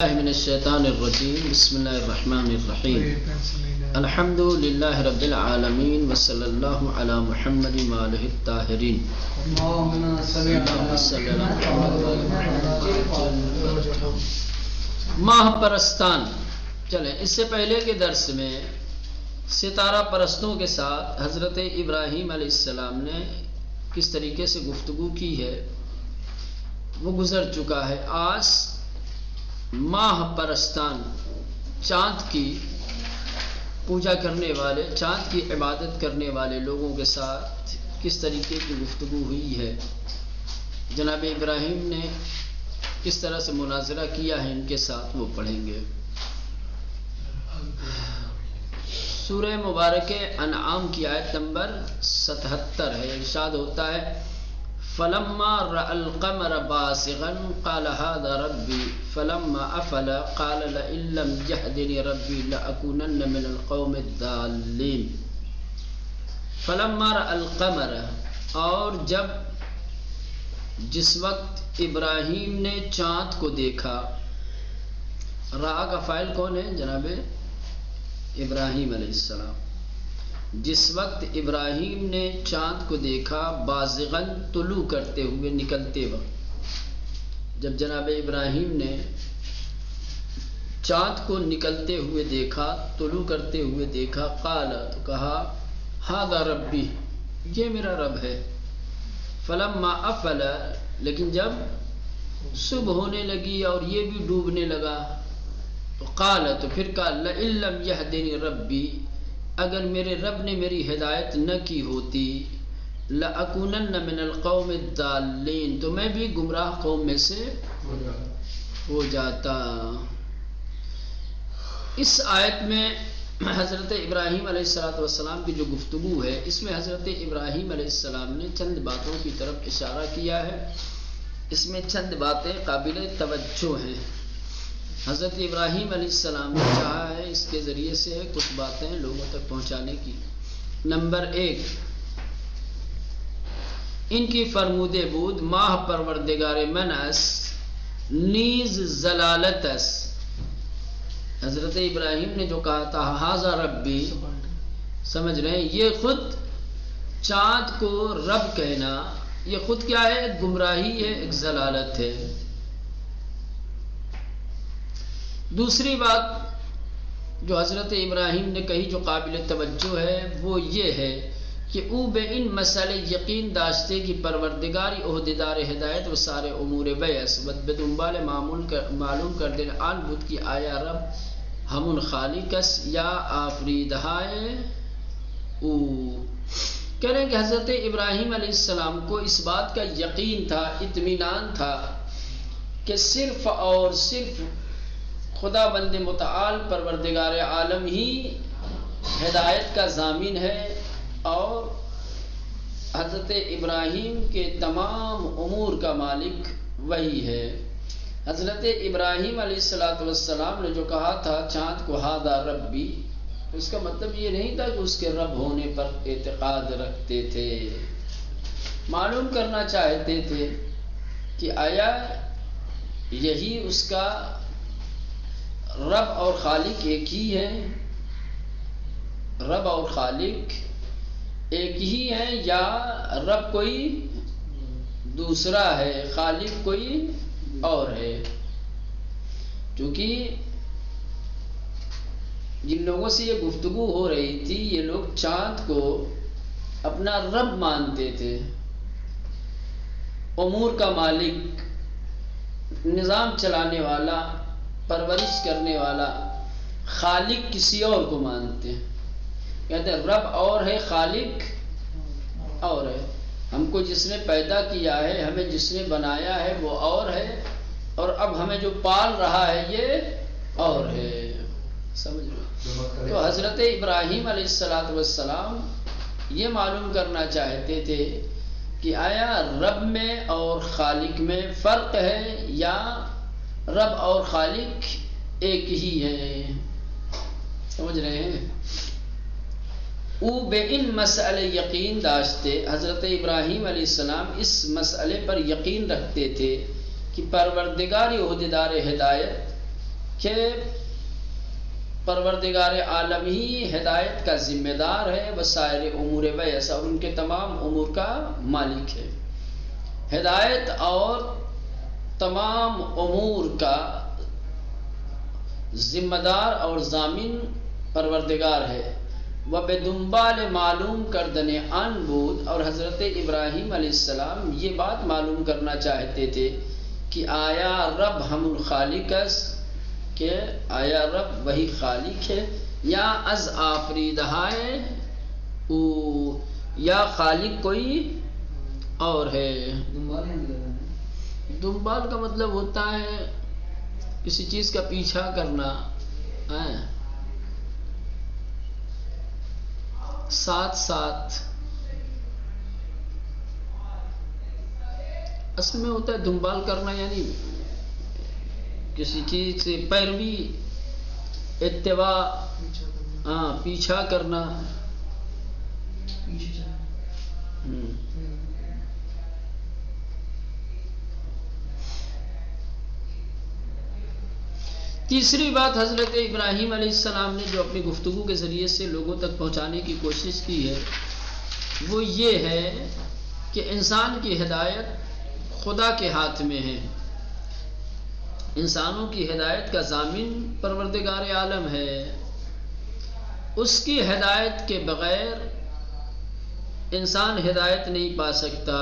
من الشیطان الرجیم بسم اللہ الرحمن الرحیم الحمد للہ رب العالمین وصلی اللہ علی محمد وآلہ الطاہرین ماہ پرستان. چلیں اس سے پہلے کے درس میں ستارہ پرستوں کے ساتھ حضرت ابراہیم علیہ السلام نے کس طریقے سے گفتگو کی ہے وہ گزر چکا ہے. آج ماہ پرستان چاند کی پوجا کرنے والے، چاند کی عبادت کرنے والے لوگوں کے ساتھ کس طریقے کی گفتگو ہوئی ہے، جناب ابراہیم نے کس طرح سے مناظرہ کیا ہے ان کے ساتھ، وہ پڑھیں گے. سورہ مبارک انعام کی آیت نمبر 77 ہے. ارشاد ہوتا ہے فلما رأى القمر بازغا قال هذا ربي فلما أفل قال لئن لم يهدني ربي لأكونن من القوم الضالين. فلما رأى القمر، اور جس وقت ابراہیم نے چاند کو دیکھا. رأى کا فاعل کون ہے؟ جناب ابراہیم علیہ السلام. جس وقت ابراہیم نے چاند کو دیکھا بازغن طلوع کرتے ہوئے، نکلتے وقت، جب جناب ابراہیم نے چاند کو نکلتے ہوئے دیکھا، طلوع کرتے ہوئے دیکھا، قال، تو کہا ھذا ربی، یہ میرا رب ہے. فلما افل، لیکن جب صبح ہونے لگی اور یہ بھی ڈوبنے لگا، تو قال، تو پھر کہا لئن لم یہدنی ربی، اگر میرے رب نے میری ہدایت نہ کی ہوتی، لَأَكُونَنَّ مِنَ الْقَوْمِ الضَّالِّينَ، تو میں بھی گمراہ قوم میں سے ہو جاتا. اس آیت میں حضرت ابراہیم علیہ السلام کی جو گفتگو ہے، اس میں حضرت ابراہیم علیہ السلام نے چند باتوں کی طرف اشارہ کیا ہے. اس میں چند باتیں قابل توجہ ہیں. حضرت ابراہیم علیہ السلام نے چاہا ہے اس کے ذریعے سے کچھ باتیں لوگوں تک پہنچانے کی. نمبر 1، ان کی فرمود بود ماہ پروردگار منس نیز زلالتس. حضرت ابراہیم نے جو کہا تھا ھذا ربی، سمجھ رہے ہیں، یہ خود چاند کو رب کہنا، یہ خود کیا ہے؟ گمراہی ہے، ایک زلالت ہے. دوسری بات جو حضرت ابراہیم نے کہی جو قابل توجہ ہے وہ یہ ہے کہ او بے ان مسئلے یقین داشتے کی پروردگاری عہدیدار ہدایت و سارے امور بیس بدنبال معلوم کر دے آن بود کی آیا رب ہمون خالقس یا آفریدہائے او. کہہ رہے ہیں کہ حضرت ابراہیم علیہ السلام کو اس بات کا یقین تھا، اطمینان تھا کہ صرف اور صرف خدا بند متعال پروردگار عالم ہی ہدایت کا ضامن ہے، اور حضرت ابراہیم کے تمام امور کا مالک وہی ہے. حضرت ابراہیم علیہ السلام نے جو کہا تھا چاند کو ھذا ربی، اس کا مطلب یہ نہیں تھا کہ اس کے رب ہونے پر اعتقاد رکھتے تھے، معلوم کرنا چاہتے تھے کہ آیا یہی اس کا رب اور خالق ایک ہی ہے، رب اور خالق ایک ہی ہے، یا رب کوئی دوسرا ہے، خالق کوئی اور ہے. کیونکہ جن لوگوں سے یہ گفتگو ہو رہی تھی یہ لوگ چاند کو اپنا رب مانتے تھے، امور کا مالک، نظام چلانے والا، پرورش کرنے والا. خالق کسی اور کو مانتے ہیں، کہتے ہیں رب اور ہے، خالق اور ہے. ہم کو جس نے پیدا کیا ہے، ہمیں جس نے بنایا ہے وہ اور ہے، اور اب ہمیں جو پال رہا ہے یہ اور ہے. سمجھ رہے؟ تو حضرت ابراہیم علیہ السلام یہ معلوم کرنا چاہتے تھے کہ آیا رب میں اور خالق میں فرق ہے یا رب اور خالق ایک ہی ہے. سمجھ رہے ہیں؟ او بے ان مسئلے یقین داشتے، حضرت ابراہیم علیہ السلام اس مسئلے پر یقین رکھتے تھے کہ پروردگار عہدیدار ہدایت کہ پروردگار عالم ہی ہدایت کا ذمہ دار ہے، وسائر امور ویسا، اور ان کے تمام امور کا مالک ہے۔ ہدایت اور تمام امور کا ذمہ دار اور ضامن پروردگار ہے۔ وہ بے دنبال معلوم کردن آن بود، اور حضرت ابراہیم علیہ السلام یہ بات معلوم کرنا چاہتے تھے کہ آیا رب ہم الخالق است، کہ آیا رب وہی خالق ہے، یا از آفریدہائے او، یا خالق کوئی اور ہے۔ دنبال کا مطلب ہوتا ہے کسی چیز کا پیچھا کرنا، ساتھ ساتھ، اصل میں ہوتا ہے دنبال کرنا، یعنی کسی چیز سے پیروی، اتباع، پیچھا کرنا۔ تیسری بات حضرت ابراہیم علیہ السلام نے جو اپنی گفتگو کے ذریعے سے لوگوں تک پہنچانے کی کوشش کی ہے وہ یہ ہے کہ انسان کی ہدایت خدا کے ہاتھ میں ہے، انسانوں کی ہدایت کا ضامن پروردگار عالم ہے، اس کی ہدایت کے بغیر انسان ہدایت نہیں پا سکتا۔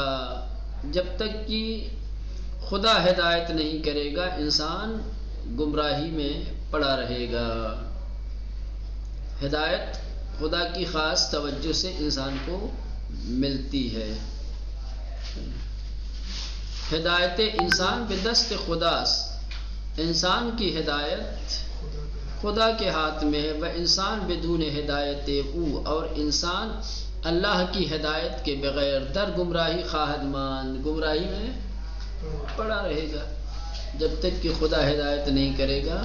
جب تک کہ خدا ہدایت نہیں کرے گا انسان گمراہی میں پڑا رہے گا۔ ہدایت خدا کی خاص توجہ سے انسان کو ملتی ہے۔ ہدایت انسان بدست خدا، انسان کی ہدایت خدا کے ہاتھ میں ہے، وہ انسان بدون ہدایت او، اور انسان اللہ کی ہدایت کے بغیر در گمراہی خواہد ماند، گمراہی میں پڑا رہے گا جب تک کہ خدا ہدایت نہیں کرے گا۔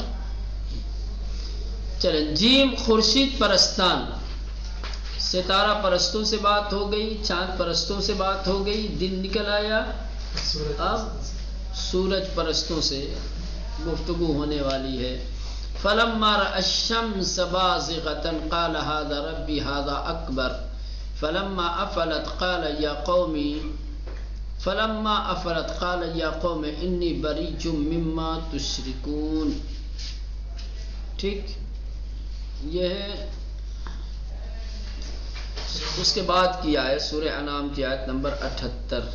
چلیں جیم، خورشید پرستان، ستارہ پرستوں سے بات ہو گئی، چاند پرستوں سے بات ہو گئی، دن نکل آیا، اب سورج پرستوں سے گفتگو ہونے والی ہے۔ فلما رأى الشمس بازغة قال هذا ربي هذا أكبر فلما أفلت قال يا قوم إني بريء مما تشركون۔ ٹھیک، یہ ہے اس کے بعد کی آیت سورہ انعام کی آیت نمبر 78۔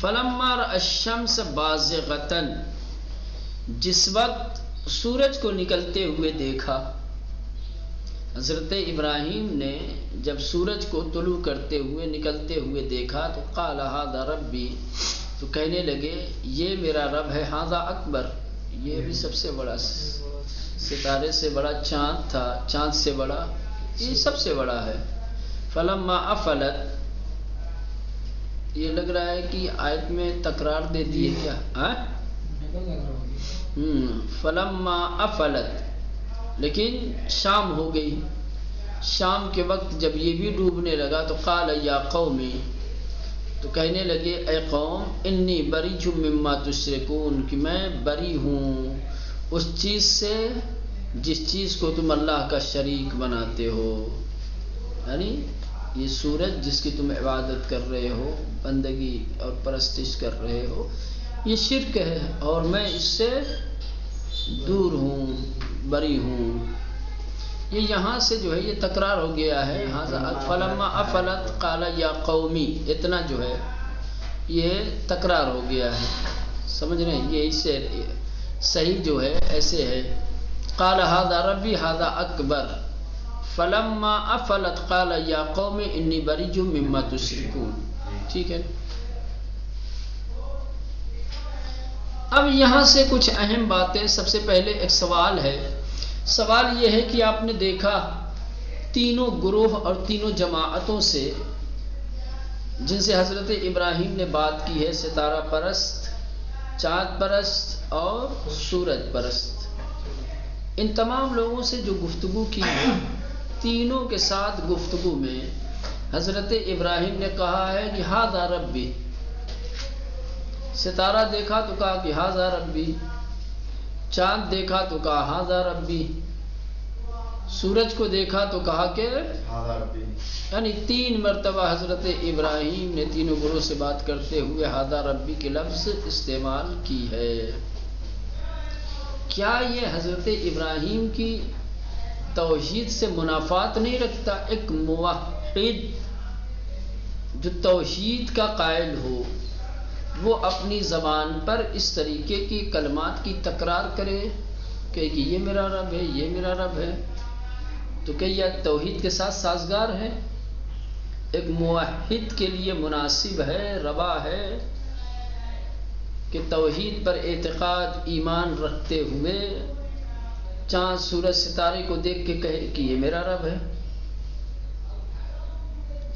فلما رأى الشمس بازغة، جس وقت سورج کو نکلتے ہوئے دیکھا، حضرت ابراہیم نے جب سورج کو طلوع کرتے ہوئے نکلتے ہوئے دیکھا تو قال ھذا ربی، تو کہنے لگے یہ میرا رب ہے، ھذا اکبر، یہ بھی سب سے بڑا، ستارے سے بڑا چاند تھا، چاند سے بڑا، یہ سب سے بڑا ہے۔ فلما افلت، یہ لگ رہا ہے کہ آیت میں تکرار دے دیے کیا، فلما افلت، لیکن شام ہو گئی، شام کے وقت جب یہ بھی ڈوبنے لگا تو قال یا قومی، تو کہنے لگے اے قوم، انی بریء مما تشرکون، کہ میں بری ہوں اس چیز سے جس چیز کو تم اللہ کا شریک بناتے ہو، یعنی یہ سورج جس کی تم عبادت کر رہے ہو، بندگی اور پرستش کر رہے ہو، یہ شرک ہے اور میں اس سے دور ہوں، بری ہوں۔ یہ یہاں سے جو ہے یہ تکرار ہو گیا ہے، فلما افلت قال یا قومی، اتنا جو ہے یہ تکرار ہو گیا ہے، سمجھ رہے ہیں؟ یہ اس سے صحیح جو ہے ایسے ہے، قال ھذا ربی ھذا اکبر فلما افلت قال یا قوم انی بریء مما تشرکون۔ ٹھیک ہے، اب یہاں سے کچھ اہم باتیں۔ سب سے پہلے ایک سوال ہے، سوال یہ ہے کہ آپ نے دیکھا تینوں گروہ اور تینوں جماعتوں سے جن سے حضرت ابراہیم نے بات کی ہے، ستارہ پرست، چاند پرست اور سورج پرست، ان تمام لوگوں سے جو گفتگو کی، تینوں کے ساتھ گفتگو میں حضرت ابراہیم نے کہا ہے کہ ھذا ربی، ستارہ دیکھا تو کہا کہ ھذا ربی، چاند دیکھا تو کہا ھذا ربی، سورج کو دیکھا تو کہا کہ ھذا ربی، یعنی 3 مرتبہ حضرت ابراہیم نے تینوں گروہ سے بات کرتے ہوئے ھذا ربی کے لفظ استعمال کی ہے۔ کیا یہ حضرت ابراہیم کی توحید سے منافات نہیں رکھتا؟ ایک موحد جو توحید کا قائل ہو وہ اپنی زبان پر اس طریقے کی کلمات کی تکرار کرے کہ یہ میرا رب ہے، یہ میرا رب ہے، تو کہ یہ توحید کے ساتھ سازگار ہے؟ ایک موحد کے لیے مناسب ہے، روا ہے کہ توحید پر اعتقاد ایمان رکھتے ہوئے چاند سورج ستارے کو دیکھ کے کہے کہ یہ میرا رب ہے؟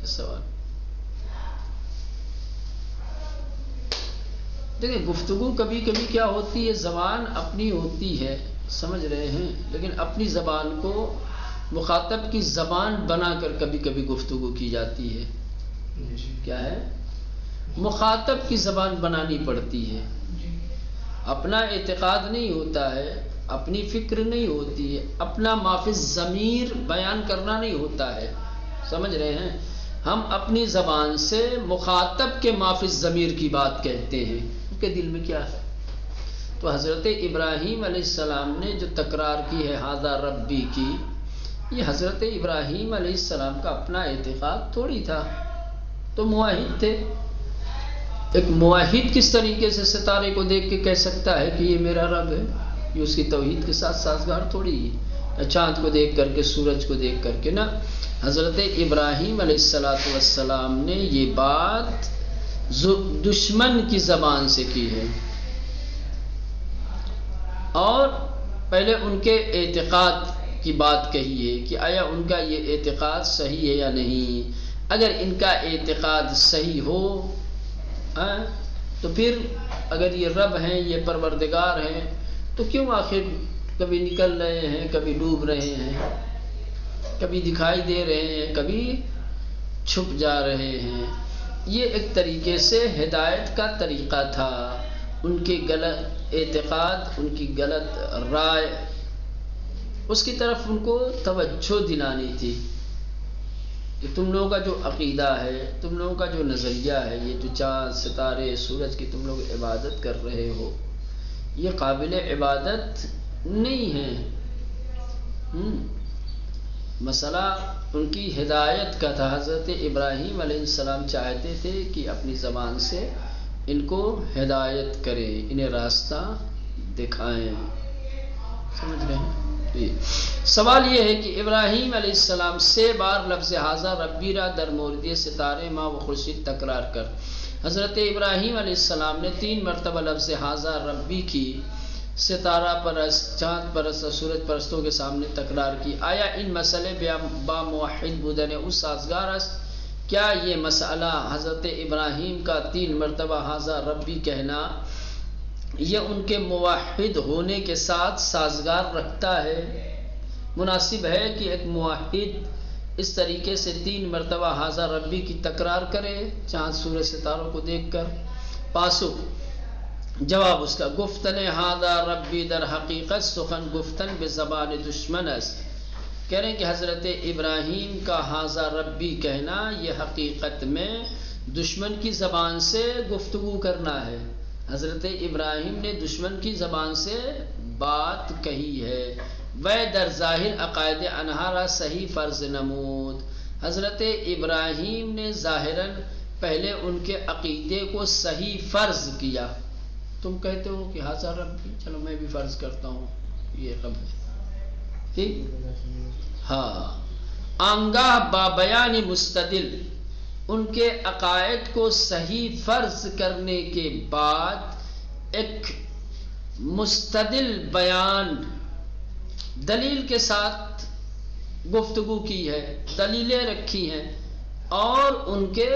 سوال دیکھیں، گفتگو کبھی کبھی کیا ہوتی ہے، زبان اپنی ہوتی ہے، سمجھ رہے ہیں، لیکن اپنی زبان کو مخاطب کی زبان بنا کر کبھی کبھی گفتگو کی جاتی ہے۔ کیا ہے؟ مخاطب کی زبان بنانی پڑتی ہے، اپنا اعتقاد نہیں ہوتا ہے، اپنی فکر نہیں ہوتی ہے، اپنا ما فی الضمیر بیان کرنا نہیں ہوتا ہے، سمجھ رہے ہیں؟ ہم اپنی زبان سے مخاطب کے ما فی الضمیر کی بات کہتے ہیں، ان کے دل میں کیا ہے۔ تو حضرت ابراہیم علیہ السلام نے جو تکرار کی ہے ھذا ربی کی، یہ حضرت ابراہیم علیہ السلام کا اپنا اعتقاد تھوڑی تھا، تو موحد تھے۔ ایک موحد کس طریقے سے ستارے کو دیکھ کے کہہ سکتا ہے کہ یہ میرا رب ہے؟ یہ اس کی توحید کے ساتھ سازگار تھوڑی ہے، چاند کو دیکھ کر کے، سورج کو دیکھ کر کے نا۔ حضرت ابراہیم علیہ السلام نے یہ بات دشمن کی زبان سے کی ہے، اور پہلے ان کے اعتقاد کی بات کہی ہے کہ آیا ان کا یہ اعتقاد صحیح ہے یا نہیں۔ اگر ان کا اعتقاد صحیح ہو تو پھر اگر یہ رب ہیں، یہ پروردگار ہیں، تو کیوں آخر کبھی نکل رہے ہیں، کبھی ڈوب رہے ہیں، کبھی دکھائی دے رہے ہیں، کبھی چھپ جا رہے ہیں؟ یہ ایک طریقے سے ہدایت کا طریقہ تھا، ان کے غلط اعتقاد، ان کی غلط رائے، اس کی طرف ان کو توجہ دلانی تھی کہ تم لوگوں کا جو عقیدہ ہے، تم لوگوں کا جو نظریہ ہے، یہ جو چاند ستارے سورج کی تم لوگ عبادت کر رہے ہو، یہ قابل عبادت نہیں ہے۔ مسئلہ ان کی ہدایت کا تھا۔ حضرت ابراہیم علیہ السلام چاہتے تھے کہ اپنی زبان سے ان کو ہدایت کریں، انہیں راستہ دکھائیں، سمجھ رہے ہیں؟ سوال یہ ہے کہ ابراہیم علیہ السلام 6 بار لفظ ھذا ربی را در مورد ستارے ماہ و خورشید تکرار کر، حضرت ابراہیم علیہ السلام نے 3 مرتبہ لفظ ھذا ربی کی ستارہ پرست، چاند پرست اور سورج پرستوں کے سامنے تکرار کی۔ آیا ان مسئلے با موحد بودن اس سازگار است؟ کیا یہ مسئلہ حضرت ابراہیم کا 3 مرتبہ ھذا ربی کہنا یہ ان کے موحد ہونے کے ساتھ سازگار رکھتا ہے؟ مناسب ہے کہ ایک موحد اس طریقے سے 3 مرتبہ ھذا ربی کی تکرار کرے چاند سورج ستاروں کو دیکھ کر؟ پاسخ، جواب اس کا، گفتن ھذا ربی در حقیقت سخن گفتن بے زبان دشمن است۔ کہہ رہے ہیں کہ حضرت ابراہیم کا ھذا ربی کہنا یہ حقیقت میں دشمن کی زبان سے گفتگو کرنا ہے۔ حضرت ابراہیم نے دشمن کی زبان سے بات کہی ہے۔ وہ در ظاہر عقائد انہارا صحیح فرض نمود، حضرت ابراہیم نے ظاہراً پہلے ان کے عقیدے کو صحیح فرض کیا۔ تم کہتے ہو کہ ھذا ربی، چلو میں بھی فرض کرتا ہوں یہ رب ہے، ٹھیک؟ ہاں، آنگاہ با بیان مستدل، ان کے عقائد کو صحیح فرض کرنے کے بعد ایک مستدل بیان، دلیل کے ساتھ گفتگو کی ہے، دلیلیں رکھی ہیں، اور ان کے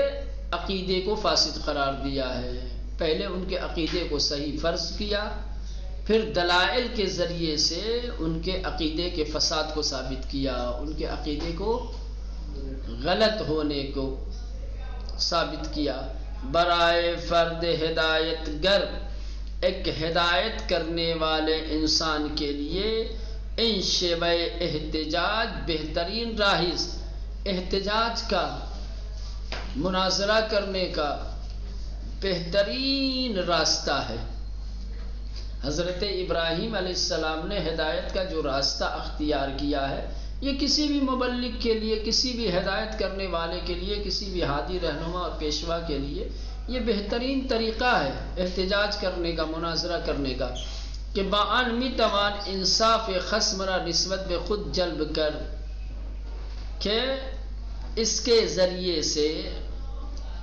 عقیدے کو فاسد قرار دیا ہے۔ پہلے ان کے عقیدے کو صحیح فرض کیا، پھر دلائل کے ذریعے سے ان کے عقیدے کے فساد کو ثابت کیا، ان کے عقیدے کو غلط ہونے کو ثابت کیا۔ برائے فرد ہدایت گر ایک ہدایت کرنے والے انسان کے لیے ان شیوہ احتجاج بہترین راہز احتجاج کا مناظرہ کرنے کا بہترین راستہ ہے۔ حضرت ابراہیم علیہ السلام نے ہدایت کا جو راستہ اختیار کیا ہے، یہ کسی بھی مبلغ کے لیے، کسی بھی ہدایت کرنے والے کے لیے، کسی بھی ہادی رہنما اور پیشوا کے لیے یہ بہترین طریقہ ہے احتجاج کرنے کا، مناظرہ کرنے کا، کہ بآن می توان انصاف خصم را نسبت بے خود جلب کر، کہ اس کے ذریعے سے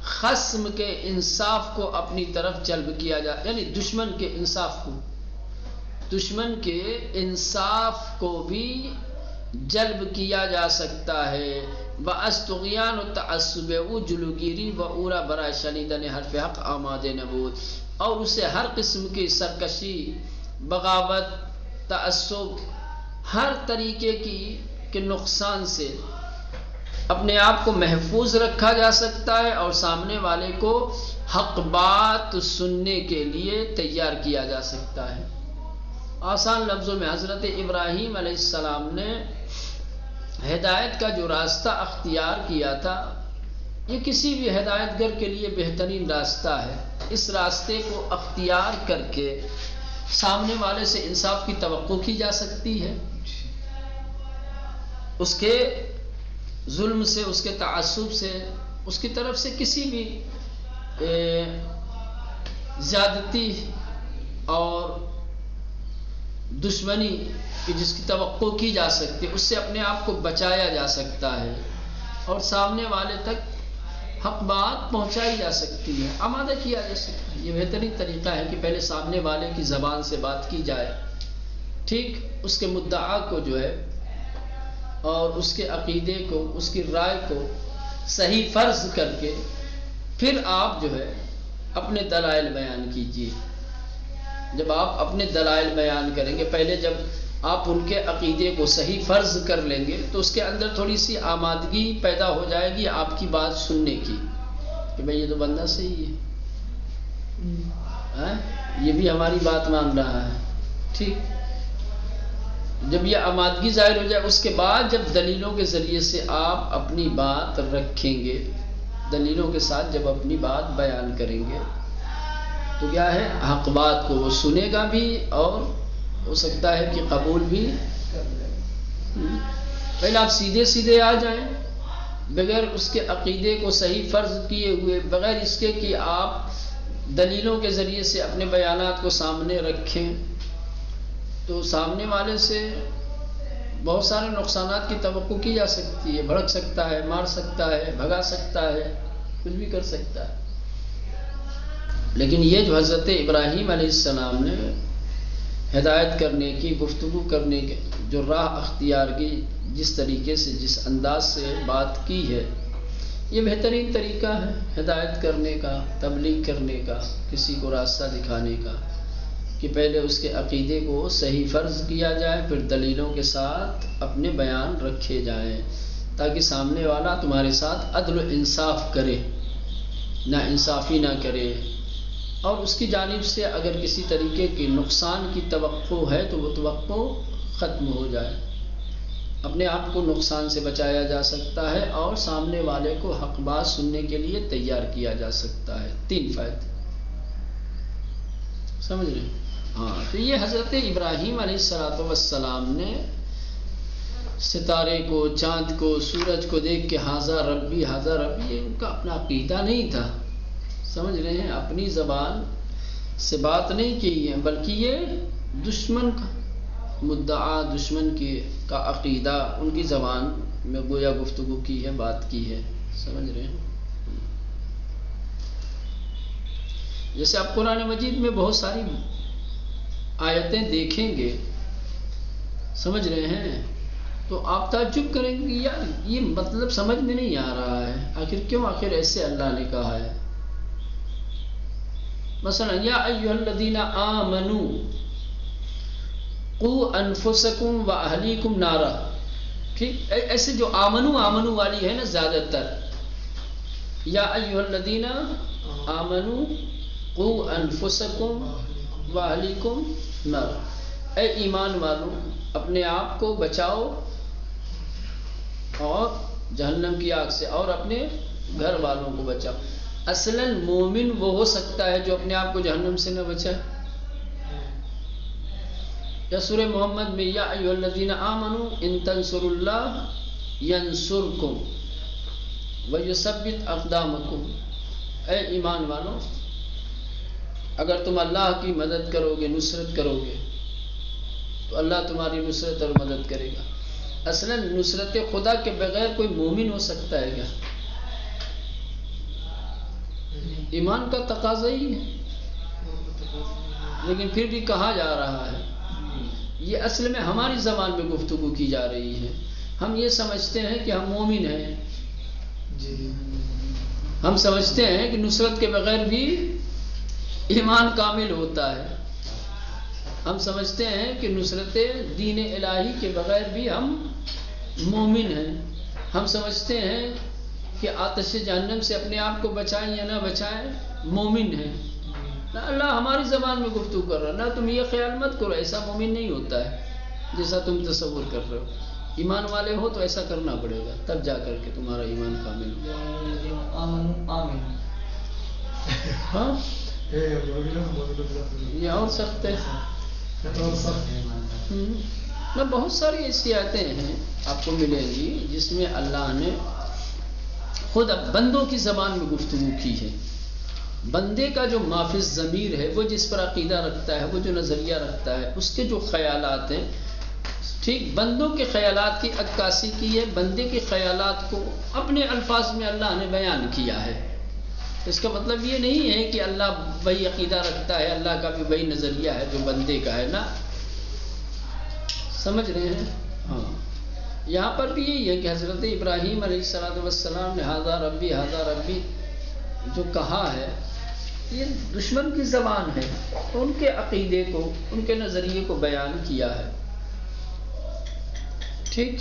خصم کے انصاف کو اپنی طرف جلب کیا جائے، یعنی دشمن کے انصاف کو، دشمن کے انصاف کو بھی جلب کیا جا سکتا ہے۔ بَأَسْتُغْيَانُ التَّعَصُّبِ او جلوگیری و اورا برائے شنیدن حرف حق آماد نبود، اور اسے ہر قسم کی سرکشی، بغاوت، تعصب، ہر طریقے کی کے نقصان سے اپنے آپ کو محفوظ رکھا جا سکتا ہے، اور سامنے والے کو حق بات سننے کے لیے تیار کیا جا سکتا ہے۔ آسان لفظوں میں حضرت ابراہیم علیہ السلام نے ہدایت کا جو راستہ اختیار کیا تھا، یہ کسی بھی ہدایت گر کے لیے بہترین راستہ ہے۔ اس راستے کو اختیار کر کے سامنے والے سے انصاف کی توقع کی جا سکتی ہے، اس کے ظلم سے، اس کے تعصب سے، اس کی طرف سے کسی بھی زیادتی اور دشمنی کی جس کی توقع کی جا سکتی ہے، اس سے اپنے آپ کو بچایا جا سکتا ہے، اور سامنے والے تک حق بات پہنچائی جا سکتی ہے، آمادہ کیا جا سکتا ہے۔ یہ بہترین طریقہ ہے کہ پہلے سامنے والے کی زبان سے بات کی جائے، ٹھیک، اس کے مدعا کو جو ہے اور اس کے عقیدے کو، اس کی رائے کو صحیح فرض کر کے پھر آپ جو ہے اپنے دلائل بیان کیجیے۔ جب آپ اپنے دلائل بیان کریں گے، پہلے جب آپ ان کے عقیدے کو صحیح فرض کر لیں گے تو اس کے اندر تھوڑی سی آمادگی پیدا ہو جائے گی آپ کی بات سننے کی، کہ بھئی یہ تو بندہ صحیح ہے، یہ بھی ہماری بات مان رہا ہے، ٹھیک۔ جب یہ آمادگی ظاہر ہو جائے، اس کے بعد جب دلیلوں کے ذریعے سے آپ اپنی بات رکھیں گے، دلیلوں کے ساتھ جب اپنی بات بیان کریں گے تو کیا ہے، حق بات کو وہ سنے گا بھی، اور ہو سکتا ہے کہ قبول بھی۔ پہلے آپ سیدھے سیدھے آ جائیں بغیر اس کے عقیدے کو صحیح فرض کیے ہوئے، بغیر اس کے کہ آپ دلیلوں کے ذریعے سے اپنے بیانات کو سامنے رکھیں، تو سامنے والے سے بہت سارے نقصانات کی توقع کی جا سکتی ہے، بھڑک سکتا ہے، مار سکتا ہے، بھگا سکتا ہے، کچھ بھی کر سکتا ہے۔ لیکن یہ جو حضرت ابراہیم علیہ السلام نے ہدایت کرنے کی، گفتگو کرنے کی جو راہ اختیار کی، جس طریقے سے، جس انداز سے بات کی ہے، یہ بہترین طریقہ ہے ہدایت کرنے کا، تبلیغ کرنے کا، کسی کو راستہ دکھانے کا، کہ پہلے اس کے عقیدے کو صحیح فرض کیا جائے، پھر دلیلوں کے ساتھ اپنے بیان رکھے جائیں، تاکہ سامنے والا تمہارے ساتھ عدل و انصاف کرے، نا انصافی نہ کرے، اور اس کی جانب سے اگر کسی طریقے کی نقصان کی توقع ہے تو وہ توقع ختم ہو جائے، اپنے آپ کو نقصان سے بچایا جا سکتا ہے، اور سامنے والے کو حق بات سننے کے لیے تیار کیا جا سکتا ہے۔ 3 فائدے سمجھ رہے ہیں؟ ہاں، تو یہ حضرت ابراہیم علیہ السلام نے ستارے کو، چاند کو، سورج کو دیکھ کے ہاذا ربی، ہاذا ربی، یہ ان کا اپنا عقیدہ نہیں تھا، سمجھ رہے ہیں، اپنی زبان سے بات نہیں کی ہے، بلکہ یہ دشمن کا مدعا، دشمن کا عقیدہ ان کی زبان میں گویا گفتگو کی ہے، بات کی ہے، سمجھ رہے ہیں۔ جیسے آپ قرآن مجید میں بہت ساری آیتیں دیکھیں گے، سمجھ رہے ہیں، تو آپ تعجب کریں گے کہ یار یہ مطلب سمجھ میں نہیں آ رہا ہے، آخر کیوں، آخر ایسے اللہ نے کہا ہے۔ مثلا یا ایھا الذین آمنوا قوا انفسکم واہلیکم نارا، ٹھیک، ایسے جو آمنو والی ہے نا زیادہ تر، یا ایھا الذین آمنوا قوا انفسکم وَأَهْلِكُمْ نَارًا، اے ایمان والو اپنے آپ کو بچاؤ اور جہنم کی آگ سے، اور اپنے گھر والوں کو بچاؤ۔ اصلاً مومن وہ ہو سکتا ہے جو اپنے آپ کو جہنم سے نہ بچائے؟ یا سورہ محمد میں یا ایھا الذین آمنوا ان تنصروا اللہ ینصرکم ویثبت اقدامکم، اے ایمان والو اگر تم اللہ کی مدد کرو گے، نصرت کرو گے، تو اللہ تمہاری نصرت اور مدد کرے گا۔ اصلاً نصرت خدا کے بغیر کوئی مومن ہو سکتا ہے کیا؟ ایمان کا تقاضا ہی ہے، لیکن پھر بھی کہا جا رہا ہے، یہ اصل میں ہماری زبان میں گفتگو کی جا رہی ہے۔ ہم یہ سمجھتے ہیں کہ ہم مومن ہیں، ہم سمجھتے ہیں کہ نصرت کے بغیر بھی ایمان کامل ہوتا ہے، ہم سمجھتے ہیں کہ نصرت دین الہی کے بغیر بھی ہم مومن ہیں، ہم سمجھتے ہیں کہ آتش جہنم سے اپنے آپ کو بچائیں یا نہ بچائیں مومن ہیں۔ نہ اللہ ہماری زبان میں گفتگو کر رہا، نہ تم یہ خیال مت کرو ایسا مومن نہیں ہوتا ہے جیسا تم تصور کر رہے ہو۔ ایمان والے ہو تو ایسا کرنا پڑے گا، تب جا کر کے تمہارا ایمان کامل ہو۔ ہاں یہ اور سخت ہے۔ نہ بہت ساری ایسی آیتیں ہیں آپ کو ملیں گی جس میں اللہ نے خود بندوں کی زبان میں گفتگو کی ہے۔ بندے کا جو مافی الضمیر ہے، وہ جس پر عقیدہ رکھتا ہے، وہ جو نظریہ رکھتا ہے، اس کے جو خیالات ہیں، ٹھیک بندوں کے خیالات کی عکاسی کی ہے، بندے کے خیالات کو اپنے الفاظ میں اللہ نے بیان کیا ہے۔ اس کا مطلب یہ نہیں ہے کہ اللہ وہی عقیدہ رکھتا ہے، اللہ کا بھی وہی نظریہ ہے جو بندے کا ہے نا، سمجھ رہے ہیں؟ ہاں یہاں پر بھی یہی ہے کہ حضرت ابراہیم علیہ السلام نے ھذا ربی جو کہا ہے، یہ دشمن کی زبان ہے، ان کے عقیدے کو، ان کے نظریے کو بیان کیا ہے، ٹھیک؟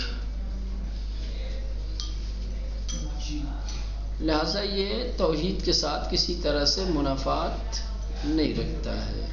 لہٰذا یہ توحید کے ساتھ کسی طرح سے منافات نہیں رکھتا ہے۔